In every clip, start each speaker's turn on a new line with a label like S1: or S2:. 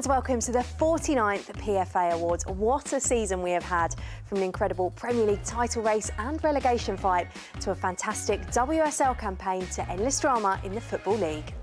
S1: And welcome to the 49th PFA Awards. What a season we have had, from an incredible Premier League title race and relegation fight to a fantastic WSL campaign to endless drama in the Football League.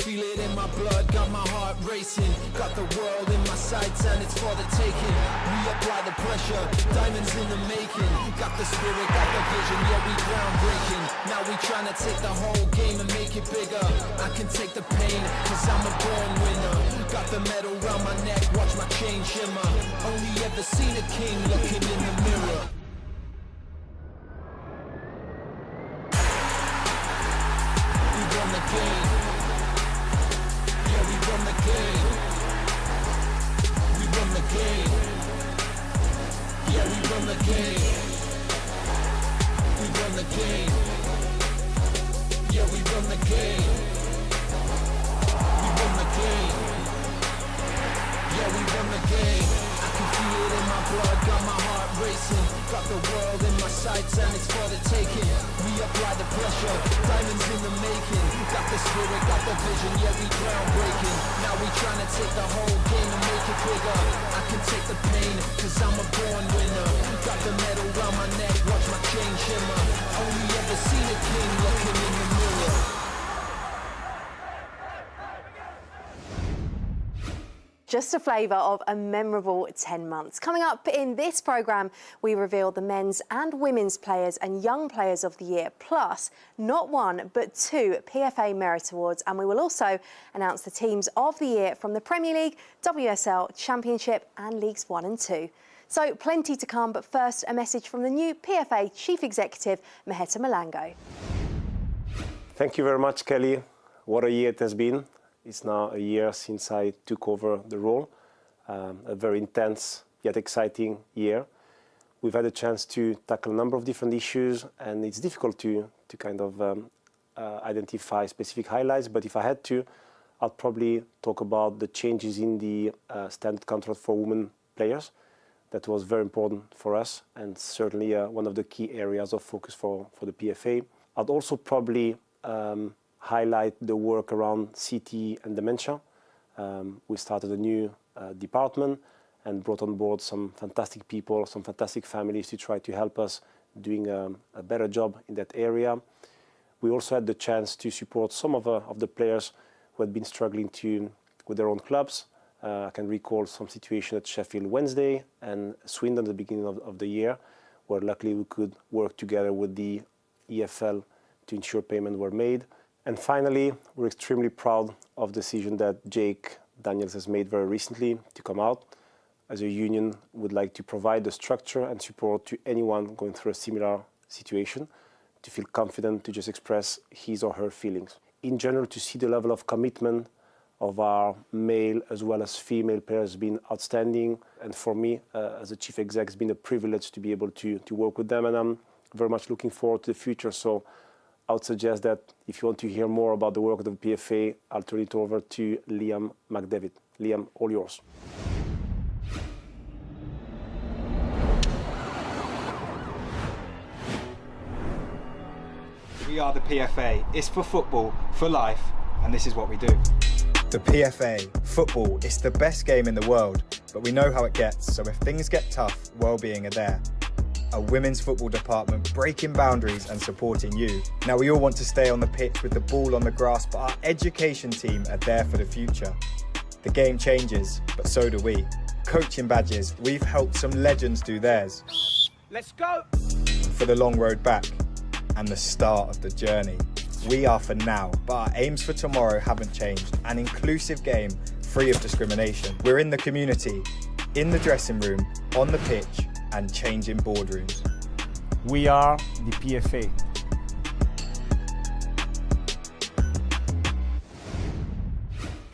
S2: Feel it in my blood, got my heart racing. Got the world in my sights and it's for the taking. We apply the pressure, diamonds in the making. Got the spirit, got the vision, yeah we groundbreaking. Now we trying to take the whole game and make it bigger. I can take the pain, cause I'm a born winner. Got the medal round my neck, watch my chain shimmer. Only ever seen a king looking in the mirror. We won the game. We won the game. We won the game. Yeah, we won the game. We won the game. Yeah, we won the game. We won the game. Yeah, we won the game. I can feel it in my blood, got my heart racing. Got the world in my sights and it's for the taking. We apply the pressure, diamonds in the making. Got the spirit, got the vision, yeah we groundbreaking. Now we trying to take the whole game and make it bigger. I can take the pain, cause I'm a born winner. Got the medal round my neck, watch my chain shimmer. Only ever seen a king looking in the mirror.
S1: Just a flavour of a memorable 10 months. Coming up in this programme, we reveal the men's and women's players and young players of the year, plus not one but two PFA Merit Awards. And we will also announce the teams of the year from the Premier League, WSL, Championship and Leagues 1 and 2. So plenty to come, but first a message from the new PFA Chief Executive, Maheta Malango.
S3: Thank you very much, Kelly. What a year it has been. It's now a year since I took over the role. A very intense yet exciting year. We've had a chance to tackle a number of different issues, and it's difficult to kind of identify specific highlights. But if I had to, I'd probably talk about the changes in the standard contract for women players. That was very important for us, and certainly one of the key areas of focus for the PFA. I'd also probably highlight the work around CTE and dementia. We started a new department and brought on board some fantastic people, some fantastic families to try to help us doing a better job in that area. We also had the chance to support some of the players who had been struggling with their own clubs. I can recall some situation at Sheffield Wednesday and Swindon at the beginning of the year, where luckily we could work together with the EFL to ensure payments were made. And finally, we're extremely proud of the decision that Jake Daniels has made very recently to come out. As a union, would like to provide the structure and support to anyone going through a similar situation, to feel confident to just express his or her feelings. In general, to see the level of commitment of our male as well as female players has been outstanding. And for me, as a chief exec, it's been a privilege to be able to work with them. And I'm very much looking forward to the future. So I would suggest that if you want to hear more about the work of the PFA, I'll turn it over to Liam McDavid. Liam, all yours.
S4: We are the PFA. It's for football, for life, and this is what we do.
S5: The PFA, football, it's the best game in the world, but we know how it gets, so if things get tough, well-being are there. A women's football department breaking boundaries and supporting you. Now we all want to stay on the pitch with the ball on the grass, but our education team are there for the future. The game changes, but so do we. Coaching badges, we've helped some legends do theirs.
S2: Let's go!
S5: For the long road back and the start of the journey. We are for now, but our aims for tomorrow haven't changed. An inclusive game, free of discrimination. We're in the community, in the dressing room, on the pitch, and changing boardrooms.
S6: We are the PFA.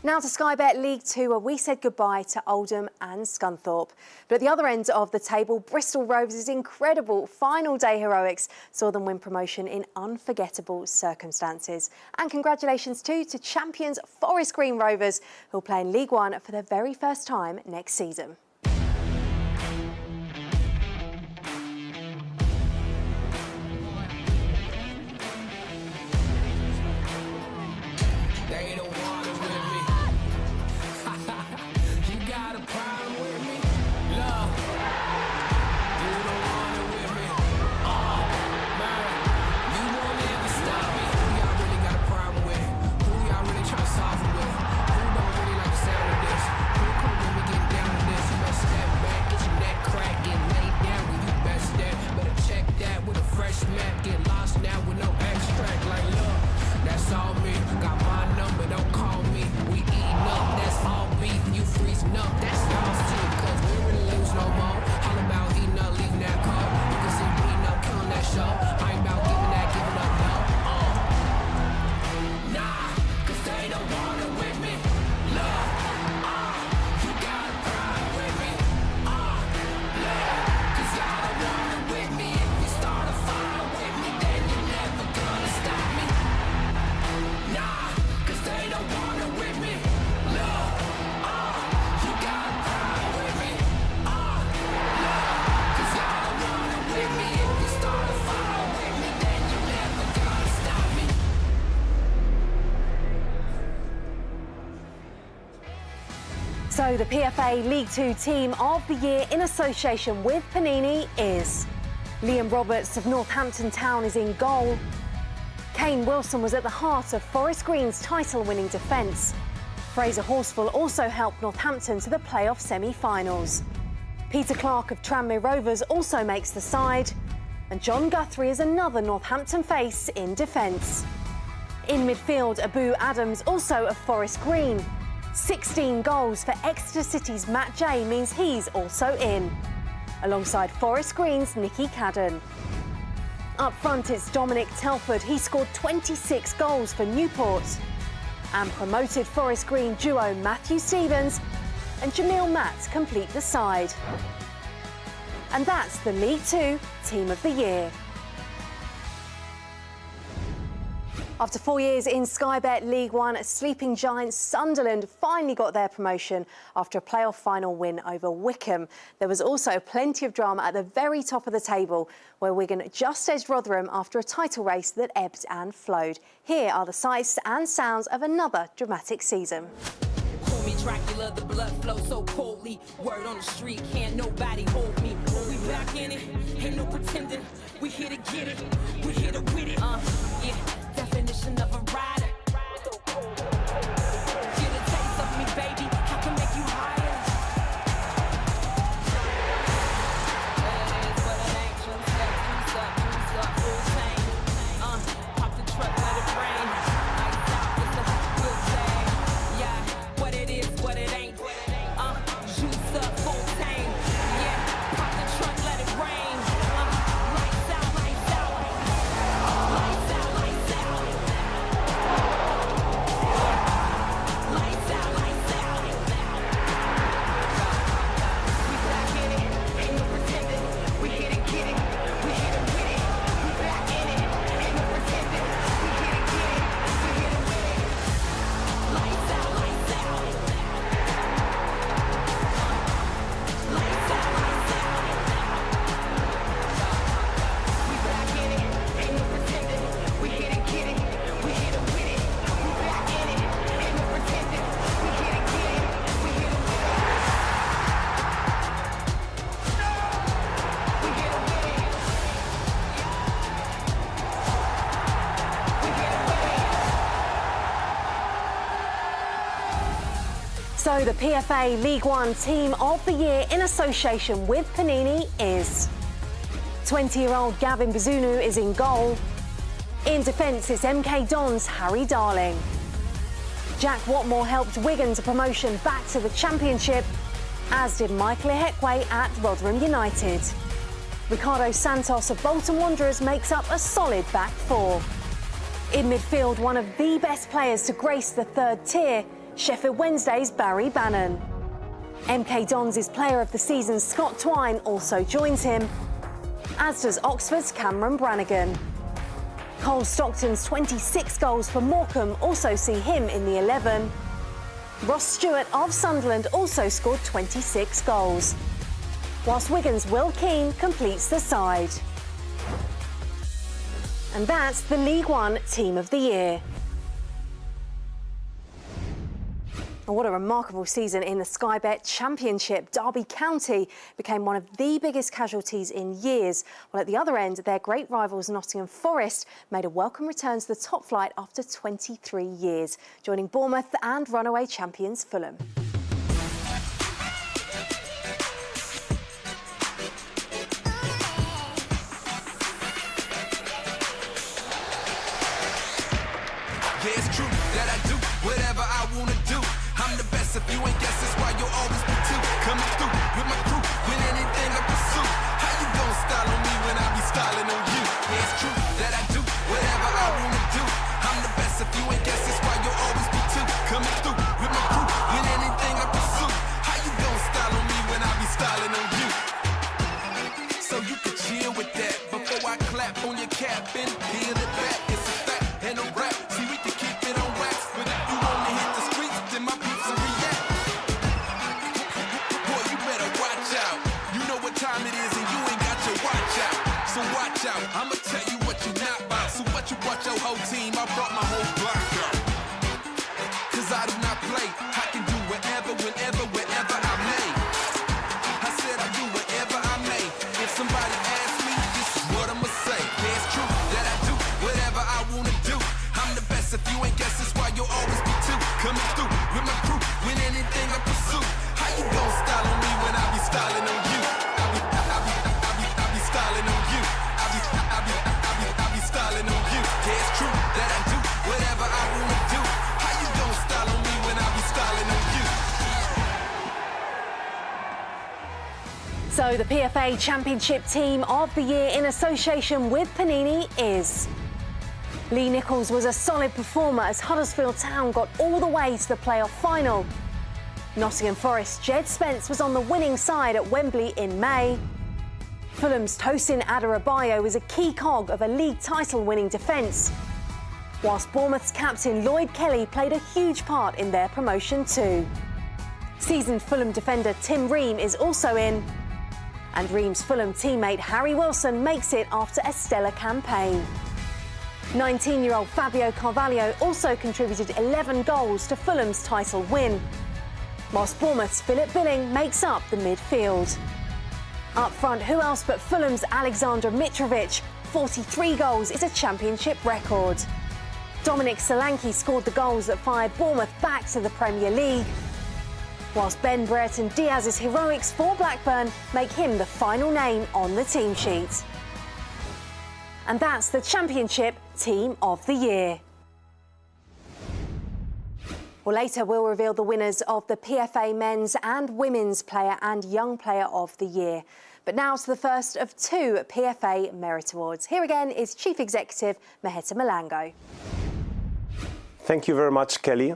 S1: Now to Sky Bet League 2, where we said goodbye to Oldham and Scunthorpe. But at the other end of the table, Bristol Rovers' incredible final day heroics saw them win promotion in unforgettable circumstances. And congratulations too to champions Forest Green Rovers, who will play in League 1 for the very first time next season. So the PFA League Two Team of the Year in association with Panini is Liam Roberts of Northampton Town is in goal. Kane Wilson was at the heart of Forest Green's title-winning defence. Fraser Horsfall also helped Northampton to the playoff semi-finals. Peter Clark of Tranmere Rovers also makes the side. And John Guthrie is another Northampton face in defence. In midfield, Abu Adams, also of Forest Green. 16 goals for Exeter City's Matt Jay means he's also in, alongside Forest Green's Nicky Cadden. Up front, it's Dominic Telford. He scored 26 goals for Newport. And promoted Forest Green duo Matthew Stevens and Jamil Matt complete the side. And that's the League Two Team of the Year. After 4 years in Sky Bet League One, sleeping giants Sunderland finally got their promotion after a playoff final win over Wickham. There was also plenty of drama at the very top of the table, where Wigan just edged Rotherham after a title race that ebbed and flowed. Here are the sights and sounds of another dramatic season.
S7: Call me Dracula, the blood flows so coldly. Word on the street, can't nobody hold me. We back in it, ain't no pretending. We here to get it, we here to win it. Yeah, definition of a rider. Get a taste of me, baby. I can make you higher. That is what it ain't. Juice up, full chain. Pop the truck, let it rain. Lights out, it's a good thing. Yeah, what it is, what it ain't. Juice up, full chain. Yeah, pop the truck, let it rain. Lights out, lights out. Lights out, lights out. Lights out, lights out. We back in it, ain't no pretending. We here to get it, we here to win it. We back in it, ain't no pretending. We here to get it, we here to win it. Lights out, lights out. Lights out, lights out. We back in it, ain't no pretending. We here to get it, we here to win it. We back in it, ain't no pretending. We here to get it, we here to win it. We here to win it. We here to win it.
S1: So the PFA League One Team of the Year in association with Panini is 20-year-old Gavin Bazunu is in goal. In defence, it's MK Dons' Harry Darling. Jack Watmore helped Wigan to promotion back to the Championship, as did Michael Ihekwe at Rotherham United. Ricardo Santos of Bolton Wanderers makes up a solid back four. In midfield, one of the best players to grace the third tier, Sheffield Wednesday's Barry Bannon. MK Dons' Player of the Season Scott Twine also joins him, as does Oxford's Cameron Brannigan. Cole Stockton's 26 goals for Morecambe also see him in the 11. Ross Stewart of Sunderland also scored 26 goals, whilst Wigan's Will Keane completes the side. And that's the League One Team of the Year. And what a remarkable season in the Sky Bet Championship. Derby County became one of the biggest casualties in years. While at the other end, their great rivals Nottingham Forest made a welcome return to the top flight after 23 years, joining Bournemouth and runaway champions Fulham.
S2: Yeah, it's true that I do whatever I wanna do. I'm the best, if you ain't guess, that's why you'll always be two. Coming through with my crew, win anything I pursue. How you gon' style on me when I be styling on you? Yeah, it's true that I do whatever I wanna do. I'm the best, if you ain't guess, that's why you'll always be two. Coming through with my crew, win anything I pursue. How you gon' style on me when I be styling on you? So you can chill with that before I clap on your cap and peel it back. It's a fact and a rap. See, we can keep it on wax, but if you wanna hit the streets, then my peeps will react. Boy, you better watch out. You know what time it is and you ain't got your watch out. So watch out, I'ma tell you what you not about. So what you brought your whole team, I brought my whole block out. Cause I do not play, I can do whatever, whenever, wherever. guess if you ain't guess, it's why you'll always be two. Coming through with my crew, win anything I pursue. How you gon' style on me when I be styling on you? I be styling on you. I be styling on you. Yeah, it's true that I do whatever I wanna do. How you gon' style on me when I be styling on you?
S1: So the PFA Championship Team of the Year in association with Panini is... Lee Nichols was a solid performer as Huddersfield Town got all the way to the playoff final. Nottingham Forest's Jed Spence was on the winning side at Wembley in May. Fulham's Tosin Adarabioyo was a key cog of a league title-winning defence, whilst Bournemouth's captain Lloyd Kelly played a huge part in their promotion too. Seasoned Fulham defender Tim Ream is also in, and Ream's Fulham teammate Harry Wilson makes it after a stellar campaign. 19-year-old Fabio Carvalho also contributed 11 goals to Fulham's title win, whilst Bournemouth's Philip Billing makes up the midfield. Up front, who else but Fulham's Alexander Mitrovic? 43 goals is a championship record. Dominic Solanke scored the goals that fired Bournemouth back to the Premier League, whilst Ben Brereton Diaz's heroics for Blackburn make him the final name on the team sheet. And that's the Championship Team of the Year. Well, later we'll reveal the winners of the PFA Men's and Women's Player and Young Player of the Year. But now to the first of two PFA Merit Awards. Here again is Chief Executive Maheta Malango.
S3: Thank you very much, Kelly.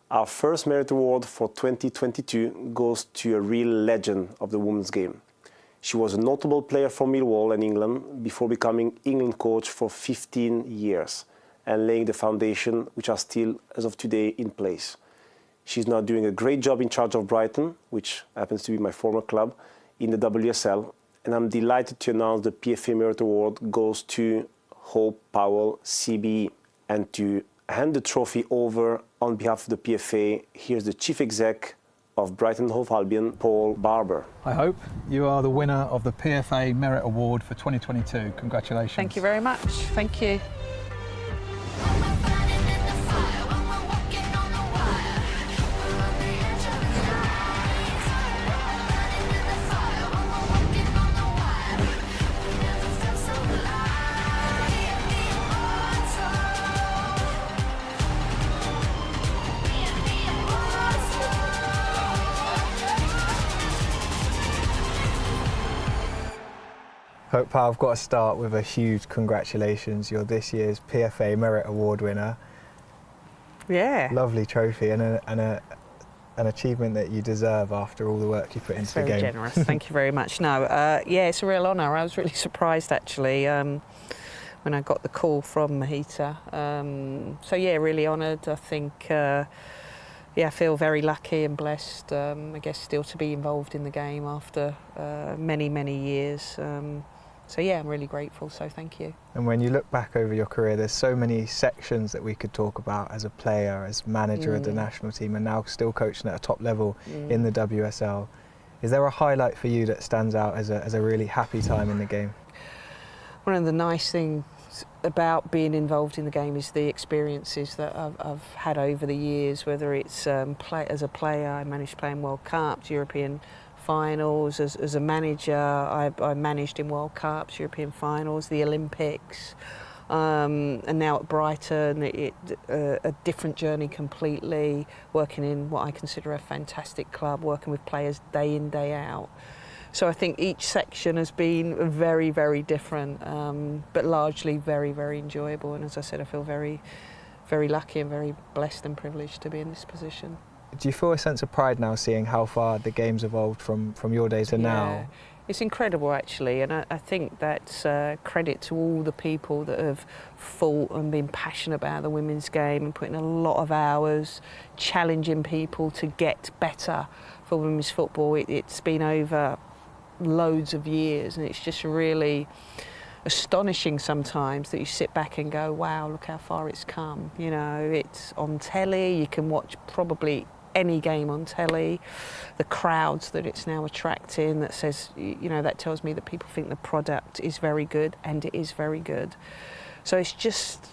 S3: Our first Merit Award for 2022 goes to a real legend of the women's game. She was a notable player for Millwall and England before becoming England coach for 15 years and laying the foundation which are still, as of today, in place. She's now doing a great job in charge of Brighton, which happens to be my former club, in the WSL, and I'm delighted to announce the PFA Merit Award goes to Hope Powell, CBE. And to hand the trophy over on behalf of the PFA, here's the Chief Exec of Brighton Hove Albion, Paul Barber.
S8: I hope you are the winner of the PFA Merit Award for 2022. Congratulations.
S9: Thank you very much. Thank you.
S5: Hope Pal, I've got to start with a huge congratulations. You're this year's PFA Merit Award winner.
S9: Yeah.
S5: Lovely trophy and an achievement that you deserve after all the work you put into the game.
S9: Very generous. Thank you very much. No, yeah, it's a real honour. I was really surprised actually when I got the call from Maheta. So yeah, really honoured. I think. Yeah, I feel very lucky and blessed. I guess still to be involved in the game after many, many years. So yeah, I'm really grateful, so thank you.
S5: And when you look back over your career, there's so many sections that we could talk about as a player, as manager of the national team, and now still coaching at a top level in the WSL. Is there a highlight for you that stands out as a really happy time in the game?
S9: One of the nice things about being involved in the game is the experiences that I've had over the years, whether it's as a player, I managed playing World Cups, European finals, as a manager, I managed in World Cups, European finals, the Olympics, and now at Brighton, a different journey completely, working in what I consider a fantastic club, working with players day in, day out. So I think each section has been very, very different, but largely very, very enjoyable. And as I said, I feel very, very lucky and very blessed and privileged to be in this position.
S5: Do you feel a sense of pride now seeing how far the game's evolved from your days to now?
S9: It's incredible actually, and I think that's credit to all the people that have fought and been passionate about the women's game and putting a lot of hours, challenging people to get better for women's football. It's been over loads of years, and it's just really astonishing sometimes that you sit back and go, wow, look how far it's come. You know, it's on telly, you can watch probably any game on telly, the crowds that it's now attracting, that says, you know, that tells me that people think the product is very good, and it is very good. So it's just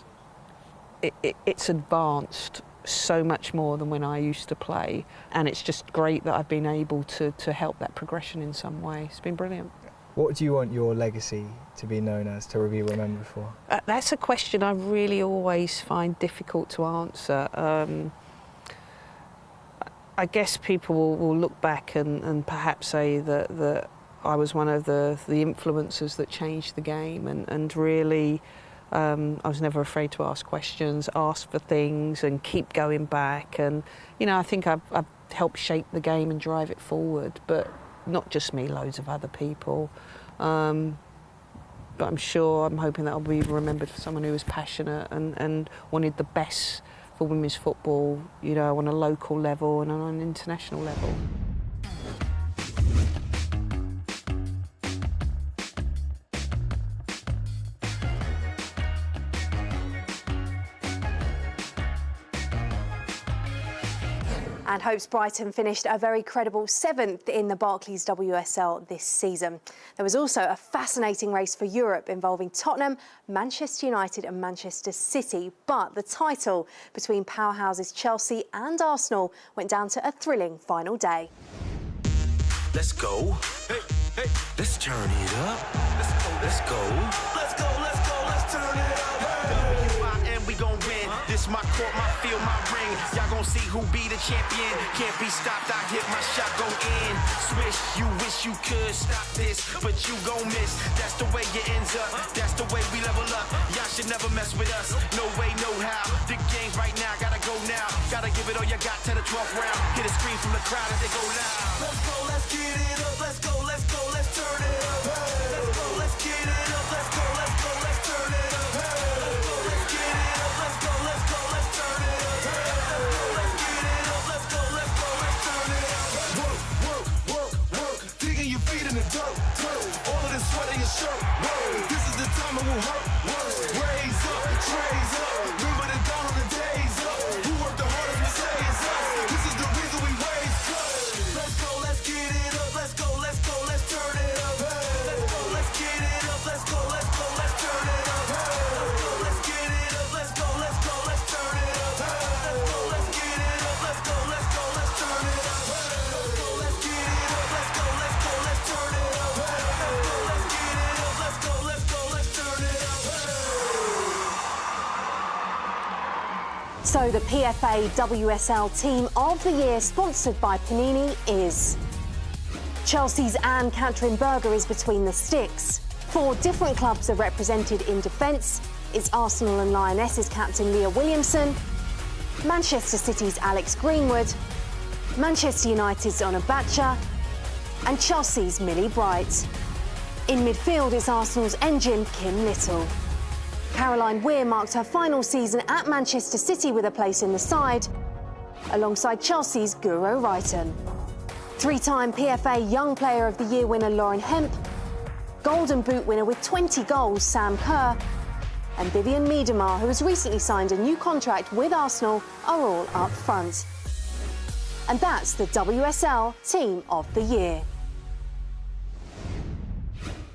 S9: it's advanced so much more than when I used to play, and it's just great that I've been able to help that progression in some way. It's been brilliant.
S5: What do you want your legacy to be known as, to be remembered for?
S9: That's a question I really always find difficult to answer. I guess people will look back and perhaps say that I was one of the influencers that changed the game, and really I was never afraid to ask questions, ask for things and keep going back. And, you know, I think I've helped shape the game and drive it forward, but not just me, loads of other people. But I'm hoping that I'll be remembered for someone who was passionate and wanted the best for women's football, you know, on a local level and on an international level.
S1: And Hopes Brighton finished a very credible 7th in the Barclays WSL this season. There was also a fascinating race for Europe involving Tottenham, Manchester United and Manchester City. But the title between powerhouses Chelsea and Arsenal went down to a thrilling final day.
S2: Let's go. Hey, hey. Let's turn it up. Let's go. Let's go. Let's go. Let's go. Let's turn it up. W-I-N, we gon' win. This my court, my field, my ring. Y'all gon' see who be the champion. Can't be stopped. I hit my shot, go in. Swish, you wish you could stop this, but you gon' miss. That's the way it ends up. That's the way we level up. Y'all should never mess with us. No way, no how. The game's right now. Gotta go now. Gotta give it all you got to the 12th round. Get a scream from the crowd as they go loud. Let's go, let's get it up. Let's go, let's go, let's turn it up. Let's go, let's get it up. Let's go, let's go, let's turn it up. Let's go, let's get it up. Let's go, let's go, let's turn it up. Let's get it up. Let's go, let's go, let's turn it up. Work, work, work, work. Digging your feet in the dirt. All of this sweat in your shirt. This is the time it will hurt. Raise up, trays up. Remember the down on the days up. Who worked the hardest, we say it's us. This is the reason we raise up. Let's go, let's get it up. Let's go, let's go, let's turn it up. Let's go, let's get it up. Let's go, let's go, let's turn it up. Let's go, let's get it up. Let's go, let's go, let's turn it up. Let's go, let's get it up. Let's go, let's go, let's turn it up. Let's go, let's get it up. Let's go, let's go, let's turn it up. Let's go, let's get it up. Let's go, let's go, let's turn it up.
S1: So the PFA WSL Team of the Year, sponsored by Panini, is Chelsea's Anne Catherine Berger is between the sticks. 4 different clubs are represented in defence. It's Arsenal and Lionesses captain Leah Williamson, Manchester City's Alex Greenwood, Manchester United's Ona Batcher, and Chelsea's Millie Bright. In midfield is Arsenal's engine Kim Little. Caroline Weir marked her final season at Manchester City with a place in the side, alongside Chelsea's Guro Reiten. 3-time PFA Young Player of the Year winner Lauren Hemp, Golden Boot winner with 20 goals Sam Kerr, and Vivian Miedemar, who has recently signed a new contract with Arsenal, are all up front. And that's the WSL Team of the Year.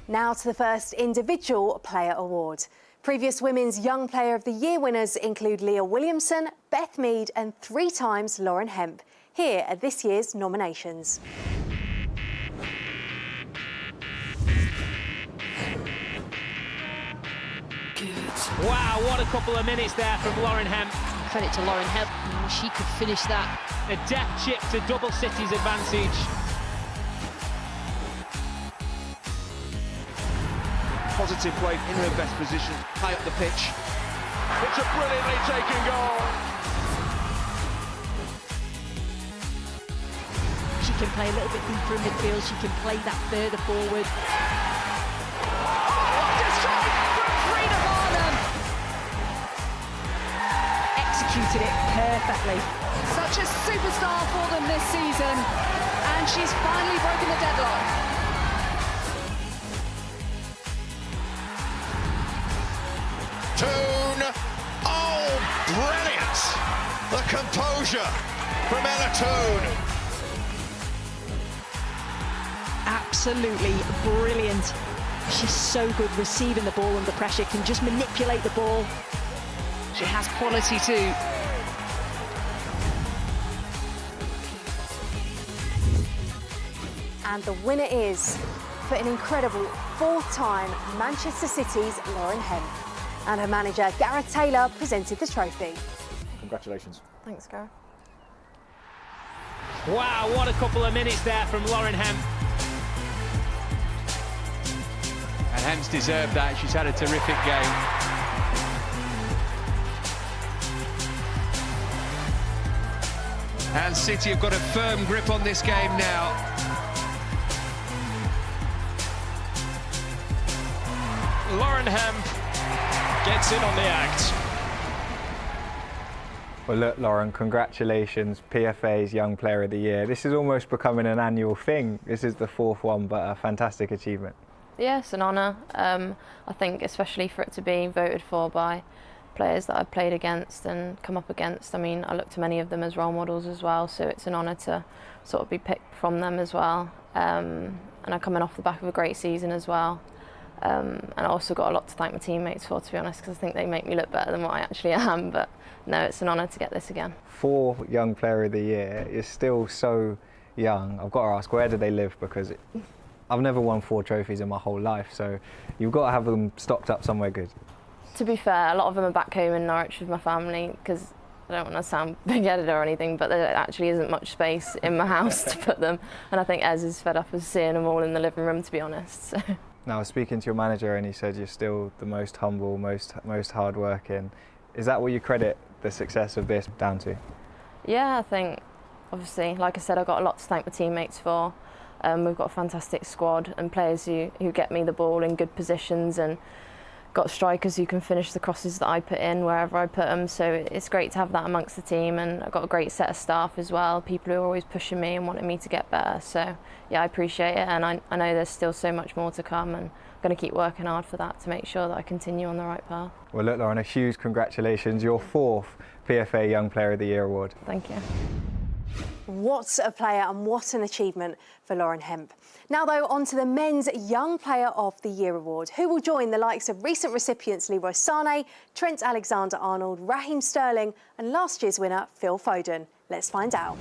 S1: Now to the first individual player award. Previous Women's Young Player of the Year winners include Leah Williamson, Beth Mead and 3 times Lauren Hemp. Here are this year's nominations.
S10: Wow, what a couple of minutes there from Lauren Hemp.
S11: Credit to Lauren Hemp, she could finish that.
S10: A deft chip to double City's advantage.
S12: Positive play in her best position, high up the pitch. It's a brilliantly taken goal.
S11: She can play a little bit deeper in midfield, she can play that further forward. Executed it perfectly.
S13: Such a superstar for them this season, and she's finally broken the deadlock.
S12: Toon, oh, brilliant! The composure from Ella Toon.
S11: Absolutely brilliant. She's so good receiving the ball under pressure, can just manipulate the ball.
S13: She has quality too.
S1: And the winner is, for an incredible fourth-time, Manchester City's Lauren Hemp. And her manager, Gareth Taylor, presented the trophy.
S14: Congratulations.
S1: Thanks, Gareth.
S10: Wow, what a couple of minutes there from Lauren Hemp.
S15: And Hemp's deserved that. She's had a terrific game. And City have got a firm grip on this game now.
S10: Lauren Hemp gets in on the act.
S5: Well, look, Lauren, congratulations, PFA's Young Player of the Year. This is almost becoming an annual thing. This is the fourth one, but a fantastic achievement.
S16: Yeah, it's an honour. I think especially for it to be voted for by players that I've played against and come up against. I mean, I look to many of them as role models as well, so it's an honour to sort of be picked from them as well. And I'm coming off the back of a great season as well. And I also got a lot to thank my teammates for, to be honest, because I think they make me look better than what I actually am. But no, it's an honour to get this again.
S5: 4 Young Player of the Year is still so young. I've got to ask, where do they live? Because I've never won 4 trophies in my whole life, so you've got to have them stocked up somewhere good.
S16: To be fair, a lot of them are back home in Norwich with my family, because I don't want to sound big-headed or anything, but there actually isn't much space in my house to put them. And I think Ez is fed up of seeing them all in the living room, to be honest. So.
S5: Now, I was speaking to your manager and he said you're still the most humble, most hard-working. Is that what you credit the success of this down to?
S16: Yeah, I think, obviously, like I said, I've got a lot to thank my teammates for. We've got a fantastic squad and players who get me the ball in good positions, and got strikers who can finish the crosses that I put in wherever I put them. So it's great to have that amongst the team, and I've got a great set of staff as well, people who are always pushing me and wanting me to get better. So yeah, I appreciate it, and I know there's still so much more to come, and I'm going to keep working hard for that to make sure that I continue on the right path.
S5: Well, look, Lauren, a huge congratulations. Your 4th PFA Young Player of the Year award.
S16: Thank you.
S1: What a player and what an achievement for Lauren Hemp. Now, though, on to the Men's Young Player of the Year award, who will join the likes of recent recipients Leroy Sané, Trent Alexander-Arnold, Raheem Sterling and last year's winner Phil Foden. Let's find out.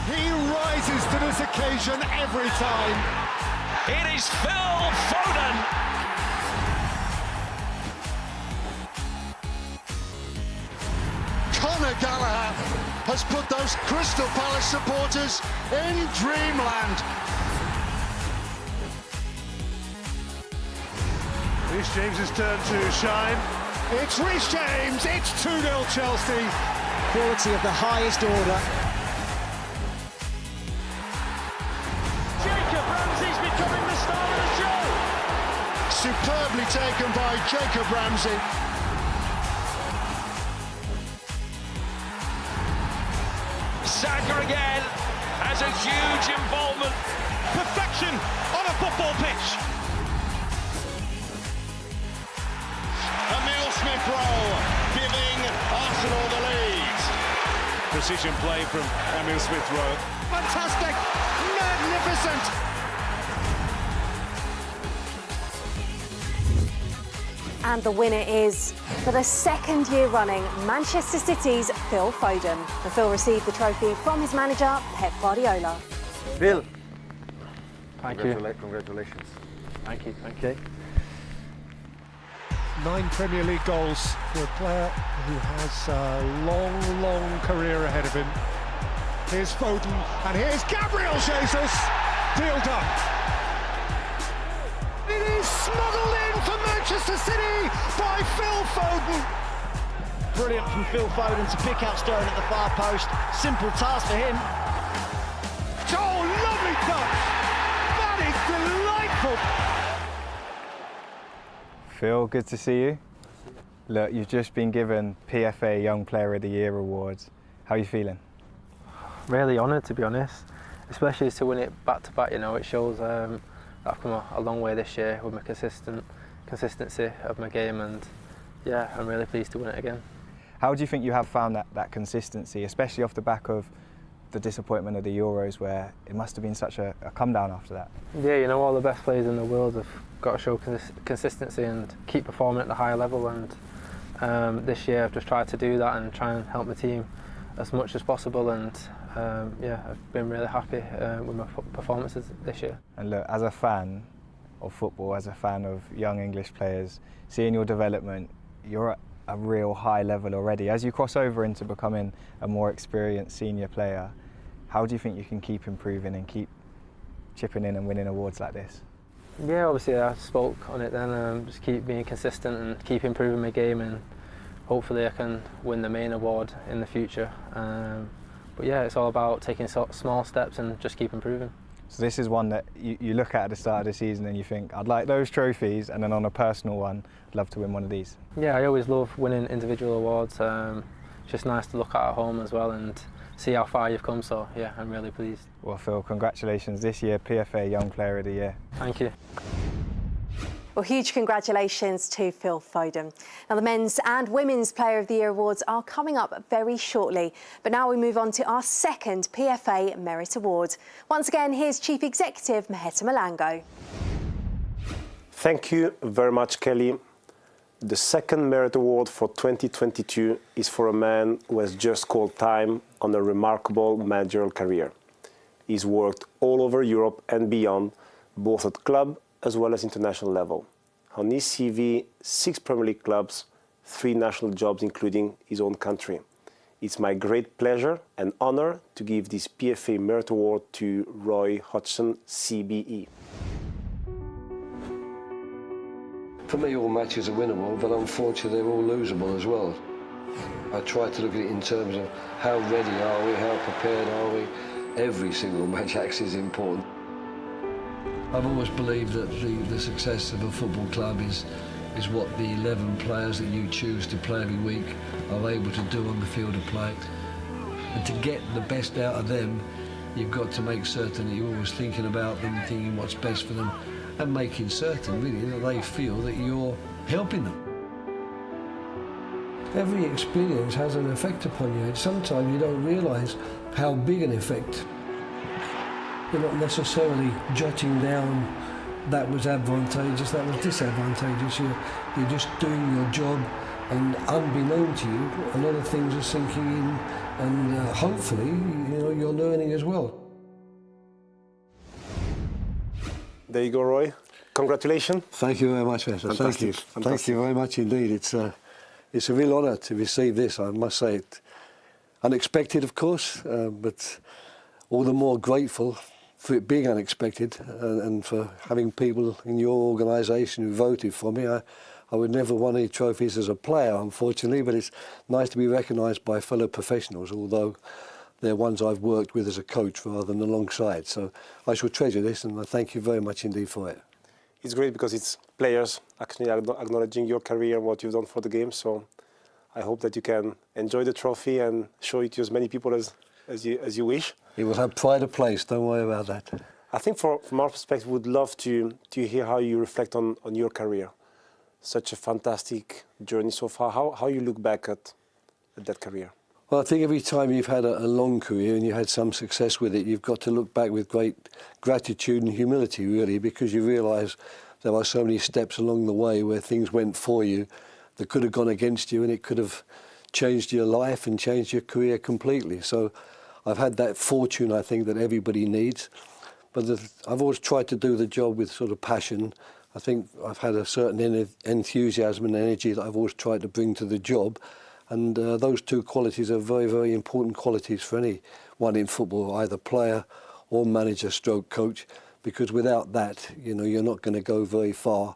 S17: He rises to this occasion every time.
S10: It is Phil Foden.
S17: Conor Gallagher has put those Crystal Palace supporters in dreamland. Reece James's turn to shine. It's Reece James, it's 2-0 Chelsea. Quality of the highest order.
S10: Jacob Ramsey's becoming the star of the show.
S17: Superbly taken by Jacob Ramsey.
S10: Saka again has a huge involvement.
S12: Perfection on a football pitch.
S17: Emile Smith-Rowe giving Arsenal the lead.
S12: Precision play from Emile Smith-Rowe.
S17: Fantastic, magnificent.
S1: And the winner is, for the 2nd year running, Manchester City's Phil Foden. And Phil received the trophy from his manager, Pep Guardiola.
S18: Phil,
S6: Thank you.
S18: Congratulations.
S6: Thank you.
S17: 9 Premier League goals for a player who has a long, long career ahead of him. Here's Foden, and here's Gabriel Jesus. Deal done. It is smuggled in for Manchester City by Phil Foden.
S19: Brilliant from Phil Foden to pick out Sterling at the far post. Simple task for him.
S17: Oh, lovely touch. That is delightful.
S5: Phil, good to see you. Look, you've just been given PFA Young Player of the Year awards. How are you feeling?
S20: Really honoured, to be honest, especially to win it back to back. You know, it shows that I've come a long way this year with my consistency of my game, and yeah, I'm really pleased to win it again.
S5: How do you think you have found that consistency, especially off the back of the disappointment of the Euros, where it must have been such a come down after that.
S20: Yeah, you know, all the best players in the world have got to show consistency and keep performing at the high level, and this year I've just tried to do that and try and help the team as much as possible, and yeah, I've been really happy with my performances this year.
S5: And look, as a fan of football, as a fan of young English players, seeing your development, you're at a real high level already. As you cross over into becoming a more experienced senior player, how do you think you can keep improving and keep chipping in and winning awards like this?
S20: Yeah, obviously I spoke on it then, just keep being consistent and keep improving my game, and hopefully I can win the main award in the future. But yeah, it's all about taking small steps and just keep improving.
S5: So this is one that you look at the start of the season and you think, I'd like those trophies, and then on a personal one, I'd love to win one of these.
S20: Yeah, I always love winning individual awards. It's just nice to look at home as well and see how far you've come, so yeah, I'm really pleased.
S5: Well, Phil, congratulations this year, PFA Young Player of the Year.
S20: Thank you.
S1: Well, huge congratulations to Phil Foden. Now, the Men's and Women's Player of the Year awards are coming up very shortly. But now we move on to our second PFA Merit Award. Once again, here's Chief Executive Maheta Malango.
S3: Thank you very much, Kelly. The second Merit Award for 2022 is for a man who has just called time on a remarkable managerial career. He's worked all over Europe and beyond, both at club as well as international level. On his CV, 6 Premier League clubs, 3 national jobs, including his own country. It's my great pleasure and honour to give this PFA Merit Award to Roy Hodgson, CBE.
S14: For me, all matches are winnable, but unfortunately they're all losable as well. I try to look at it in terms of how ready are we, how prepared are we. Every single match actually is important. I've always believed that the success of a football club is what the 11 players that you choose to play every week are able to do on the field of play. And to get the best out of them, you've got to make certain that you're always thinking about them, thinking what's best for them, and making certain, really, that they feel that you're helping them.
S18: Every experience has an effect upon you, and sometimes you don't realise how big an effect. You're not necessarily jotting down that was advantageous, that was disadvantageous. You're just doing your job, and unbeknown to you, a lot of things are sinking in, and hopefully, you're learning as well.
S3: There you go, Roy. Congratulations.
S14: Thank you very much, Esther. Thank you. Thank you very much indeed. It's a real honour to receive this, I must say. It unexpected, of course, but all the more grateful for it being unexpected and for having people in your organisation who voted for me. I would never won any trophies as a player, unfortunately, but it's nice to be recognised by fellow professionals, although they're ones I've worked with as a coach rather than alongside. So I shall treasure this, and I thank you very much indeed for it.
S3: It's great because it's players actually acknowledging your career and what you've done for the game. So I hope that you can enjoy the trophy and show it to as many people as you wish.
S14: It will have pride of place, don't worry about that.
S3: I think from our perspective, we'd love to hear how you reflect on your career. Such a fantastic journey so far. How you look back at that career?
S14: Well, I think every time you've had a long career and you had some success with it, you've got to look back with great gratitude and humility, really, because you realise there are so many steps along the way where things went for you that could have gone against you, and it could have changed your life and changed your career completely. So I've had that fortune, I think, that everybody needs. But I've always tried to do the job with sort of passion. I think I've had a certain enthusiasm and energy that I've always tried to bring to the job. And those two qualities are very, very important qualities for anyone in football, either player or manager stroke coach, because without that, you're not going to go very far,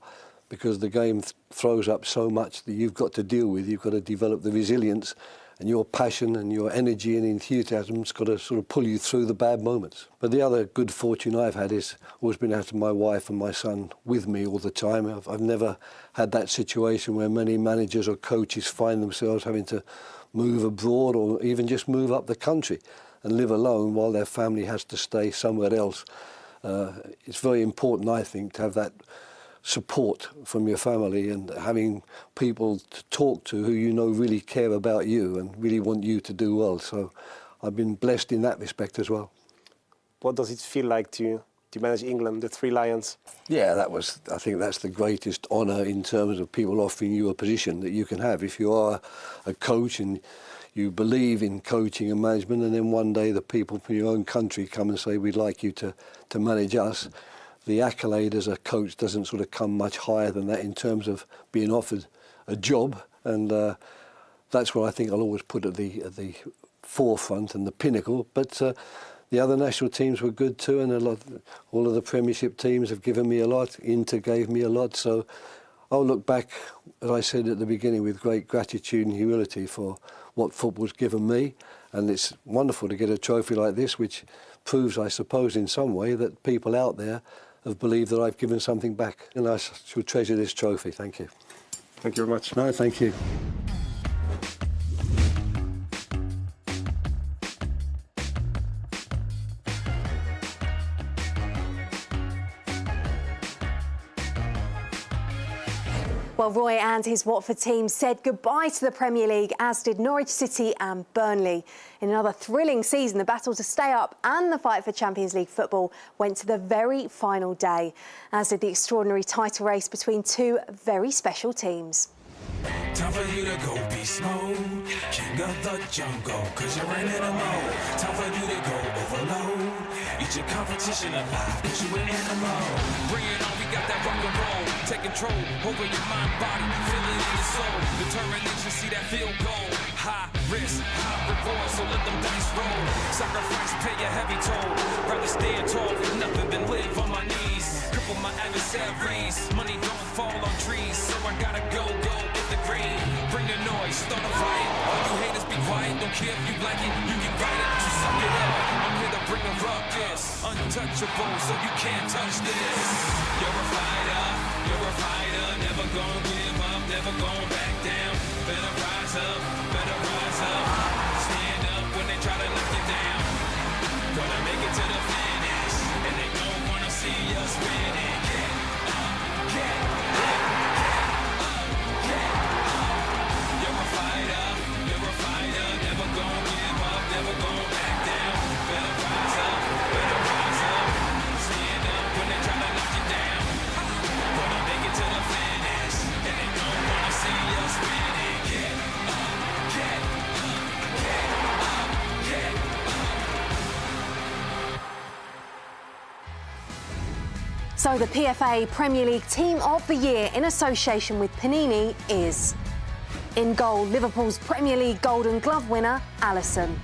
S14: because the game throws up so much that you've got to deal with. You've got to develop the resilience, and your passion and your energy and enthusiasm's got to sort of pull you through the bad moments. But the other good fortune I've had is always been having my wife and my son with me all the time. I've never had that situation where many managers or coaches find themselves having to move abroad or even just move up the country and live alone while their family has to stay somewhere else. It's very important, I think, to have that support from your family and having people to talk to who really care about you and really want you to do well. So I've been blessed in that respect as well.
S3: What does it feel like to manage England, the Three Lions?
S14: Yeah, I think that's the greatest honour in terms of people offering you a position that you can have. If you are a coach and you believe in coaching and management, and then one day the people from your own country come and say, we'd like you to manage us, the accolade as a coach doesn't sort of come much higher than that in terms of being offered a job. And that's what I think I'll always put at the forefront and the pinnacle. But the other national teams were good too, and all of the Premiership teams have given me a lot. Inter gave me a lot, so I'll look back, as I said at the beginning, with great gratitude and humility for what football's given me. And it's wonderful to get a trophy like this, which proves, I suppose, in some way that people out there have believed that I've given something back. And I shall treasure this trophy. Thank you.
S3: Thank you very much.
S14: No, thank you.
S1: Well, Roy and his Watford team said goodbye to the Premier League, as did Norwich City and Burnley. In another thrilling season, the battle to stay up and the fight for Champions League football went to the very final day, as did the extraordinary title race between two very special teams.
S2: Time for you to go beast mode, king of the jungle, cause you're in a mode. Time for you to go overload, eat your competition alive, cause you're in a mode. Bring it on, we got that rock and roll, take control over your mind, body, feel it in your soul. Determination, see that field goal, high risk, high reward, so let them dice roll. Sacrifice, pay a heavy toll, rather stand tall with nothing than live on my knees. Cripple my adversaries, money don't fall on trees, so I gotta go. Bring the noise, start a riot. All you haters be quiet, don't care if you like it, you can write it, so suck it up. I'm here to bring a ruckus, untouchable, so you can't touch this. You're a fighter, never gonna give up, never gonna back down. Better rise up, stand up when they try to knock you down. Gonna make it to the finish, and they don't wanna see us winning. Get up. Never gonna back down. Better rise up, stand up when they try to knock you down. Gonna make it to the finish, and they don't wanna see us winning. Get up, get up, get up.
S1: So the PFA Premier League Team of the Year in association with Panini is: in goal, Liverpool's Premier League Golden Glove winner, Alisson.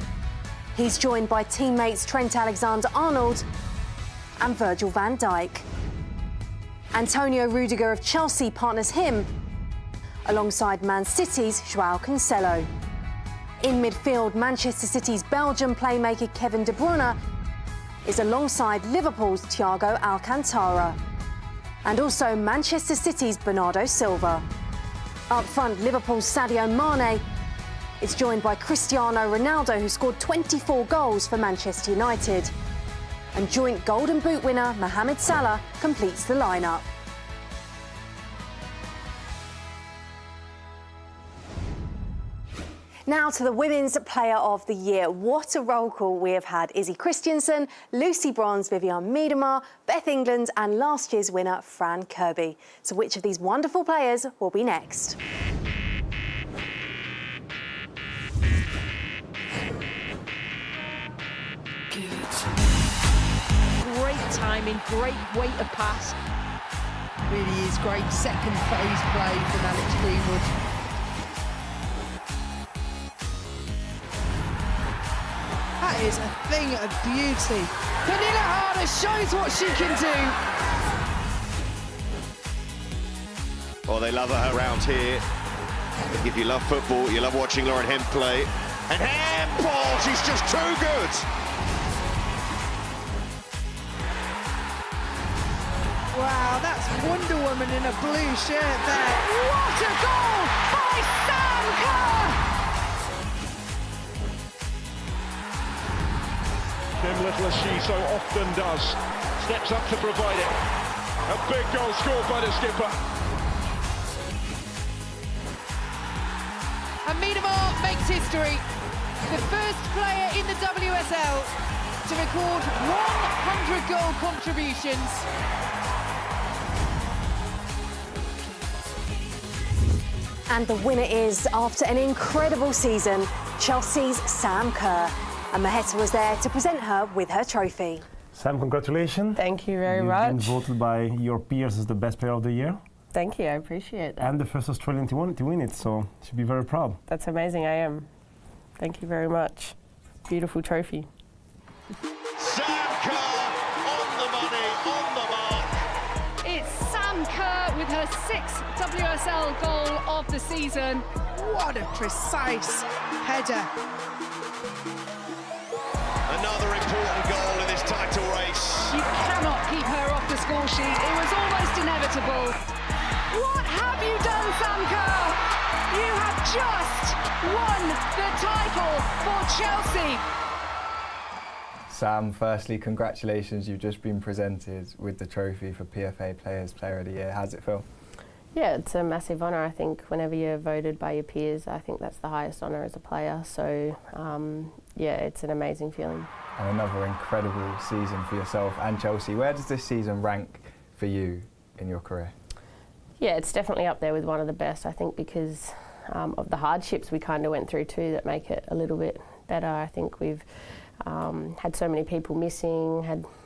S1: He's joined by teammates Trent Alexander-Arnold and Virgil van Dijk. Antonio Rudiger of Chelsea partners him alongside Man City's João Cancelo. In midfield, Manchester City's Belgian playmaker Kevin De Bruyne is alongside Liverpool's Thiago Alcantara. And also Manchester City's Bernardo Silva. Up front, Liverpool's Sadio Mane is joined by Cristiano Ronaldo, who scored 24 goals for Manchester United. And joint Golden Boot winner Mohamed Salah completes the lineup. Now to the Women's Player of the Year. What a roll call we have had. Izzy Christiansen, Lucy Bronze, Vivian Miedema, Beth England and last year's winner Fran Kirby. So which of these wonderful players will be next?
S11: Great timing, great weight of pass. Really is great second phase play from Alex Greenwood. That is a thing of beauty. Pernille Harder shows what she can do.
S12: Oh, they love her around here. If you love football, you love watching Lauren Hemp play. And handball, she's just too good.
S11: Wow, that's Wonder Woman in a blue shirt there. What a goal by Sam Kerr!
S17: Kim Little, as she so often does, steps up to provide it. A big goal scored by the skipper.
S11: And Miedema makes history.
S13: the first player in the WSL to record 100 goal contributions.
S1: And the winner is, after an incredible season, Chelsea's Sam Kerr. And Maheta was there to present her with her trophy.
S21: Sam, congratulations.
S22: Thank you very
S21: You've
S22: much.
S21: been voted by your peers as the best player of the year.
S22: Thank you, I appreciate that.
S21: And the first Australian to win it, so you should be very proud.
S22: That's amazing, I am. Thank you very much. Beautiful trophy.
S12: Sam Kerr on the money, on the mark.
S13: It's Sam Kerr with her 6th WSL goal of the season. What a precise header.
S12: Another important goal in this title race.
S13: You cannot keep her off the score sheet. It was almost inevitable. What have you done, Sam Kerr? You have just won the title for Chelsea.
S5: Sam, firstly, congratulations. You've just been presented with the trophy for PFA Player of the Year. How's it feel?
S22: Yeah, it's a massive honour. I think whenever you're voted by your peers, I think that's the highest honour as a player. So, yeah, it's an amazing feeling.
S5: And another incredible season for yourself and Chelsea. Where does this season rank for you in your career?
S22: Yeah, it's definitely up there with one of the best, I think, because of the hardships we kind of went through too that make it a little bit better. I think we've had so many people missing,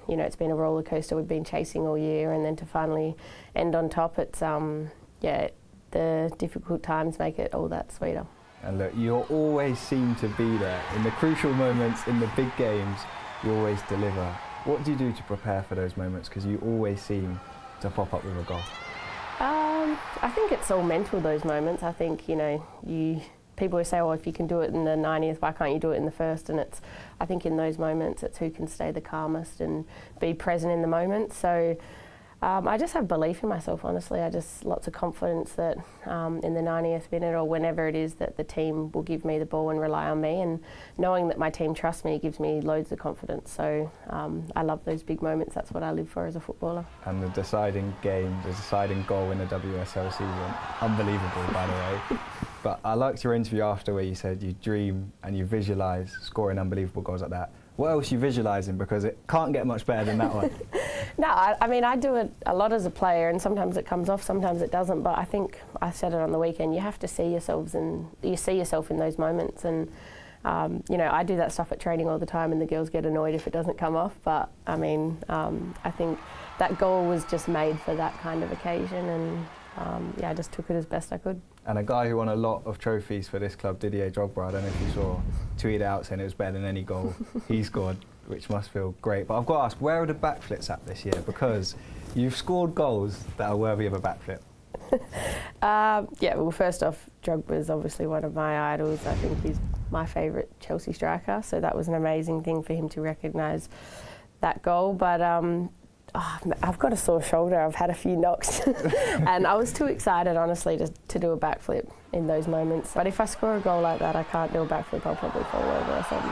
S22: it's been a roller coaster we've been chasing all year, and then to finally end on top, it's, the difficult times make it all that sweeter.
S5: And look, you always seem to be there. In the crucial moments, in the big games, you always deliver. What do you do to prepare for those moments? Because you always seem to pop up with a goal.
S22: I think it's all mental, those moments. I think, people will say, well, if you can do it in the 90th, why can't you do it in the first? And I think in those moments, it's who can stay the calmest and be present in the moment. So I just have belief in myself, honestly. Lots of confidence that in the 90th minute or whenever it is that the team will give me the ball and rely on me, and knowing that my team trusts me gives me loads of confidence. So I love those big moments. That's what I live for as a footballer.
S5: And the deciding game, the deciding goal in the WSL season, unbelievable, by the way. But I liked your interview after where you said you dream and you visualise scoring unbelievable goals like that. What else are you visualising? Because it can't get much better than that one.
S22: No, I do it a lot as a player, and sometimes it comes off, sometimes it doesn't. But I think I said it on the weekend. You have to see yourself in those moments, and I do that stuff at training all the time, and the girls get annoyed if it doesn't come off. But I think that goal was just made for that kind of occasion, and I just took it as best I could.
S5: And a guy who won a lot of trophies for this club, Didier Drogba, I don't know if you saw, tweeted out saying it was better than any goal he scored, which must feel great. But I've got to ask, where are the backflips at this year? Because you've scored goals that are worthy of a backflip.
S22: Well, first off, Drogba is obviously one of my idols. I think he's my favourite Chelsea striker, so that was an amazing thing for him to recognise that goal. But I've got a sore shoulder. I've had a few knocks and I was too excited, honestly, to do a backflip in those moments. But if I score a goal like that, I can't do a backflip. I'll probably fall over or something.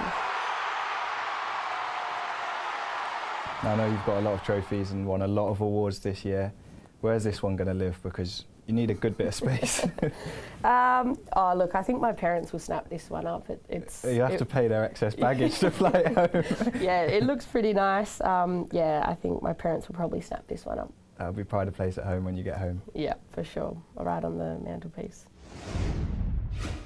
S5: Now, I know you've got a lot of trophies and won a lot of awards this year. Where's this one going to live? Because you need a good bit of space.
S22: Look, I think my parents will snap this one up.
S5: You have to pay their excess baggage to fly it home.
S22: Yeah, it looks pretty nice. I think my parents will probably snap this one up.
S5: That'll be pride of place at home when you get home.
S22: Yeah, for sure. Right on the mantelpiece.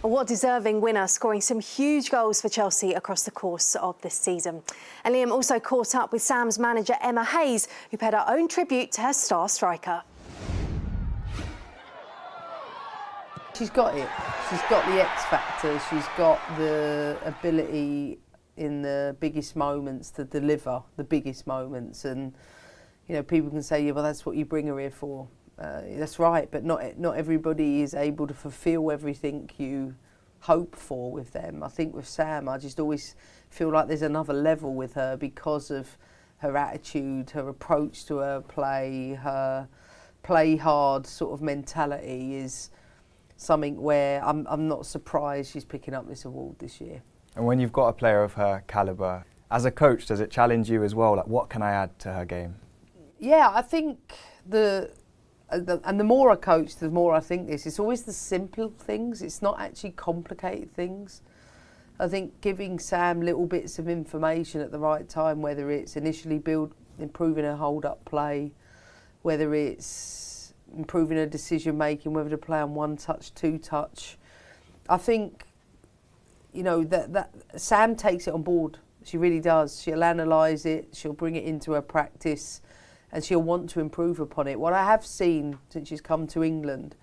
S1: What deserving winner, scoring some huge goals for Chelsea across the course of this season. And Liam also caught up with Sam's manager Emma Hayes, who paid her own tribute to her star striker.
S23: She's got it. She's got the X factor. She's got the ability in the biggest moments to deliver the biggest moments. And people can say, yeah, well, that's what you bring her here for. That's right, but not everybody is able to fulfil everything you hope for with them. I think with Sam, I just always feel like there's another level with her because of her attitude, her approach to her play, her play hard sort of mentality is something where I'm not surprised she's picking up this award this year.
S5: And when you've got a player of her calibre, as a coach, does it challenge you as well? Like, what can I add to her game?
S23: Yeah, I think the more I coach, the more I think this. It's always the simple things. It's not actually complicated things. I think giving Sam little bits of information at the right time, whether it's initially improving her hold-up play, whether it's improving her decision-making, whether to play on one touch, two touch. I think, you know, that Sam takes it on board. She really does. She'll analyse it, she'll bring it into her practice, and she'll want to improve upon it. What I have seen since she's come to England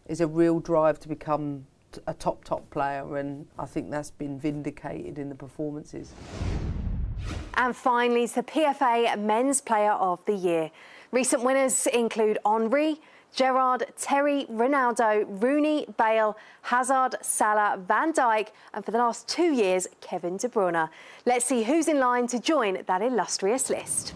S23: is a real drive to become a top player, and I think that's been vindicated in the performances.
S1: And finally, it's the PFA Men's Player of the Year. Recent winners include Henry, Gerrard, Terry, Ronaldo, Rooney, Bale, Hazard, Salah, Van Dijk, and for the last 2 years, Kevin De Bruyne. Let's see who's in line to join that illustrious list.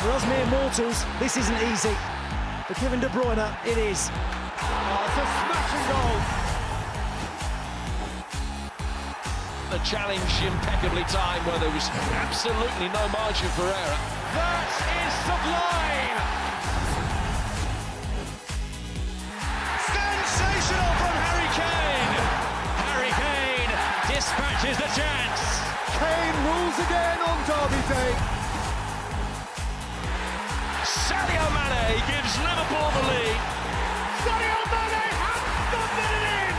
S4: For us mere mortals, this isn't easy. For Kevin De Bruyne, it is.
S2: Oh, it's a smashing goal.
S10: The challenge impeccably timed where there was absolutely no margin for error.
S2: That is sublime.
S10: Sensational from Harry Kane. Harry Kane dispatches the chance.
S2: Kane rules again on Derby Day.
S10: Sadio Mane gives Liverpool the lead.
S2: Sadio Mane has thumped it in.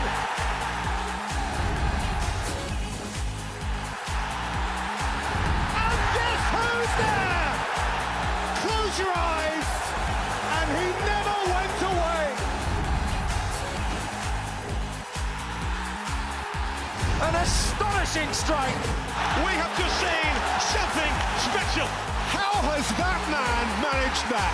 S2: And guess who's there? Close your eyes, and he never went away.
S10: An astonishing strike.
S2: We have just seen something special. How has that man managed that?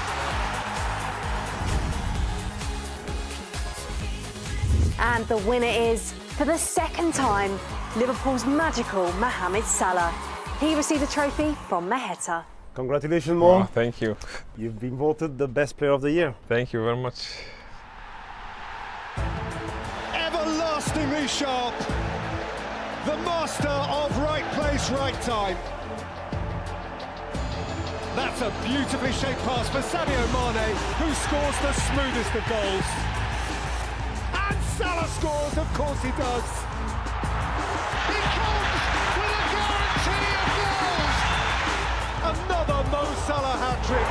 S1: And the winner is, for the second time, Liverpool's magical Mohamed Salah. He received a trophy from Maheta.
S3: Congratulations, Mo.
S7: Oh, thank you.
S3: You've been voted the best player of the year.
S7: Thank you very much.
S2: Everlastingly sharp. The master of right place, right time. That's a beautifully shaped pass for Sadio Mane, who scores the smoothest of goals. And Salah scores, of course he does. He comes with a guarantee of goals. Another Mo Salah hat-trick.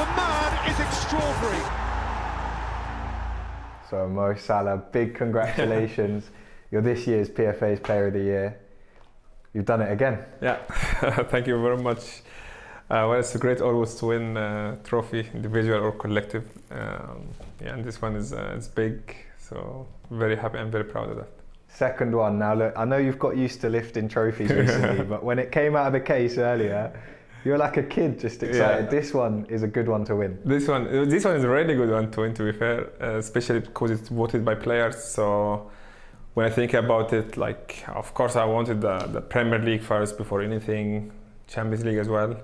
S2: The man is extraordinary.
S8: So Mo Salah, big congratulations. You're this year's PFA's Player of the Year. You've done it again.
S7: Yeah, thank you very much. Well, it's a great always to win a trophy, individual or collective. Yeah, and this one is it's big, so very happy and very proud of that.
S8: Second one. Now look, I know you've got used to lifting trophies recently, but when it came out of the case earlier, you were like a kid, just excited. Yeah. This one is a good one to win.
S7: This one is a really good one to win, to be fair, especially because it's voted by players. So when I think about it, like, of course I wanted the Premier League first before anything, Champions League as well.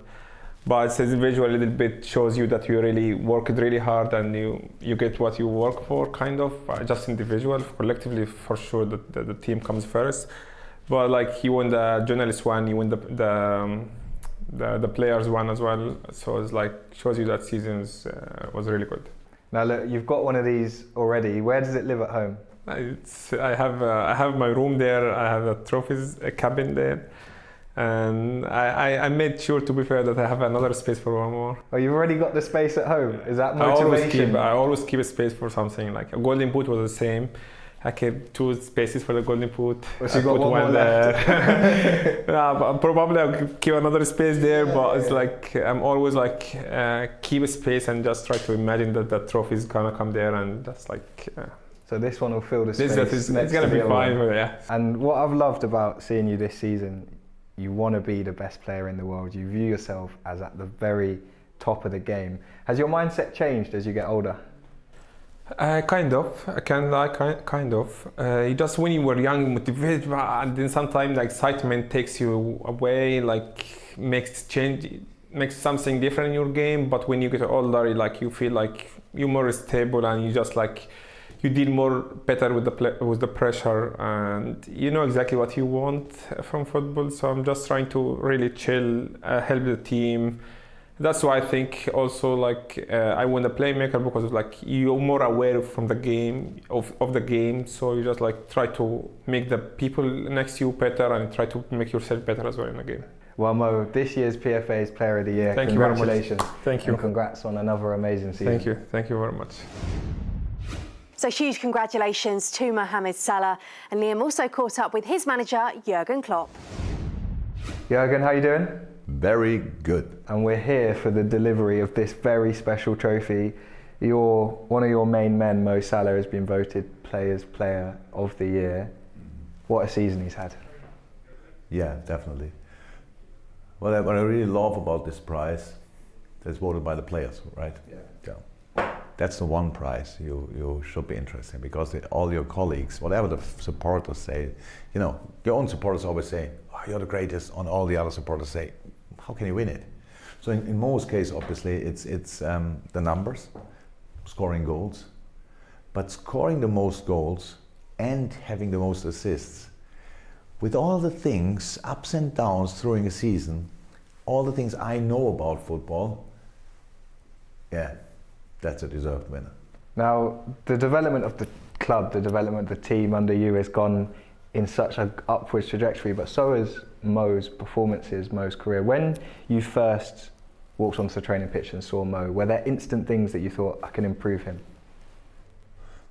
S7: But it's individual a little bit, shows you that you really worked really hard and you get what you work for, kind of. Just individual, collectively for sure that the team comes first. But like you won the journalist one, you win the players one as well. So it's like shows you that season was really good.
S8: Now look, you've got one of these already. Where does it live at home?
S7: I have my room there. I have a trophies cabin there. And I made sure, to be fair, that I have another space for one more.
S8: Oh, you've already got the space at home? Is that motivation?
S7: I always keep a space for something. Like a golden boot was the same. I kept 2 spaces for the golden boot.
S8: Well, so you got one there.
S7: Yeah, but probably I'll keep another space there. But it's like I'm always like keep a space and just try to imagine that the trophy is gonna come there, and that's like.
S8: So this one will fill the space.
S7: It's gonna be fine. Yeah.
S8: And what I've loved about seeing you this season, you want to be the best player in the world. You view yourself as at the very top of the game. Has your mindset changed as you get older?
S7: Kind of. Kind of. Just when you were young, motivated, and then sometimes the excitement takes you away, like makes something different in your game. But when you get older, like you feel like you're more stable and you just like you deal more better with the pressure, and you know exactly what you want from football. So I'm just trying to really chill, help the team, That's why I think also like I won the playmaker because like you're more aware from the game of the game, so you just like try to make the people next to you better and try to make yourself better as well in the game.
S8: Well, Mo, this year's PFA's Player of the Year.
S7: Thank you very much.
S8: Congratulations.
S7: Thank you.
S8: And congrats on another amazing season.
S7: Thank you very much.
S1: So huge congratulations to Mohamed Salah, and Liam also caught up with his manager Jurgen Klopp.
S8: Jurgen, how you doing?
S9: Very good.
S8: And we're here for the delivery of this very special trophy. One of your main men, Mo Salah, has been voted Player of the Year. What a season he's had.
S9: Yeah, definitely. What I really love about this prize is voted by the players, right? Yeah. That's the one prize you should be interested in, because all your colleagues, whatever the supporters say, you know, your own supporters always say, oh, you're the greatest, and all the other supporters say, how can you win it? So in most cases, obviously, it's the numbers, scoring goals, but scoring the most goals and having the most assists, with all the things, ups and downs during a season, all the things I know about football, yeah, that's a deserved winner.
S8: Now, the development of the club, the development of the team under you has gone in such an upwards trajectory, but so has Mo's performances, Mo's career. When you first walked onto the training pitch and saw Mo, were there instant things that you thought, I can improve him?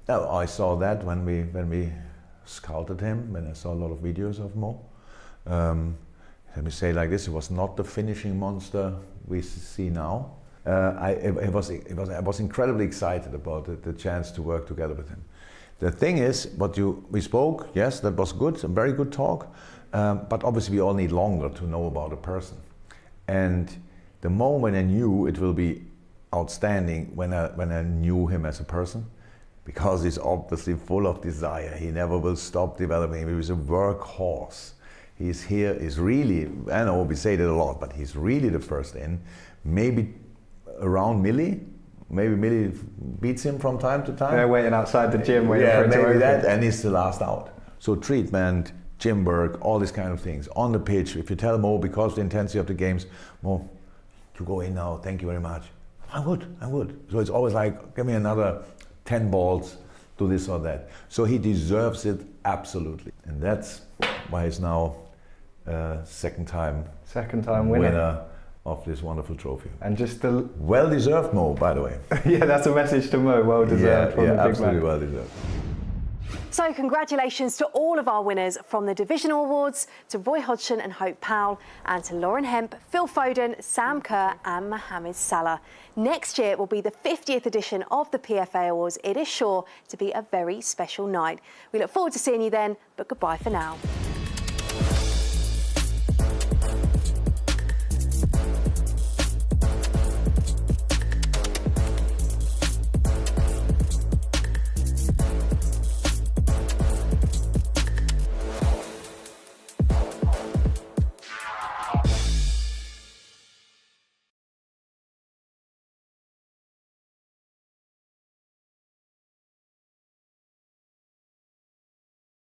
S9: No, I saw that when we scouted him, when I saw a lot of videos of Mo. Let me say like this, it was not the finishing monster we see now. I was incredibly excited about the chance to work together with him. The thing is, we spoke, yes, that was good, a very good talk, but obviously we all need longer to know about a person. And the moment I knew it will be outstanding when I knew him as a person, because he's obviously full of desire. He never will stop developing. He was a workhorse. He's here, he's really, I know we say that a lot, but he's really the first in. Maybe around Millie. Maybe Millie beats him from time to time.
S8: They're waiting outside the gym waiting for him to open.
S9: That, and he's the last out. So treatment, gym work, all these kind of things. On the pitch, if you tell Mo, because of the intensity of the games, Mo, you go in now, thank you very much. I would. So it's always like, give me another 10 balls, do this or that. So he deserves it absolutely. And that's why he's now second time winner of this wonderful trophy.
S8: And just
S9: well deserved, Mo, by the way.
S8: Yeah, that's a message to Mo. Well deserved.
S9: Yeah, absolutely well deserved.
S1: So congratulations to all of our winners, from the Divisional Awards to Roy Hodgson and Hope Powell, and to Lauren Hemp, Phil Foden, Sam Kerr and Mohamed Salah. Next year will be the 50th edition of the PFA Awards. It is sure to be a very special night. We look forward to seeing you then, but goodbye for now.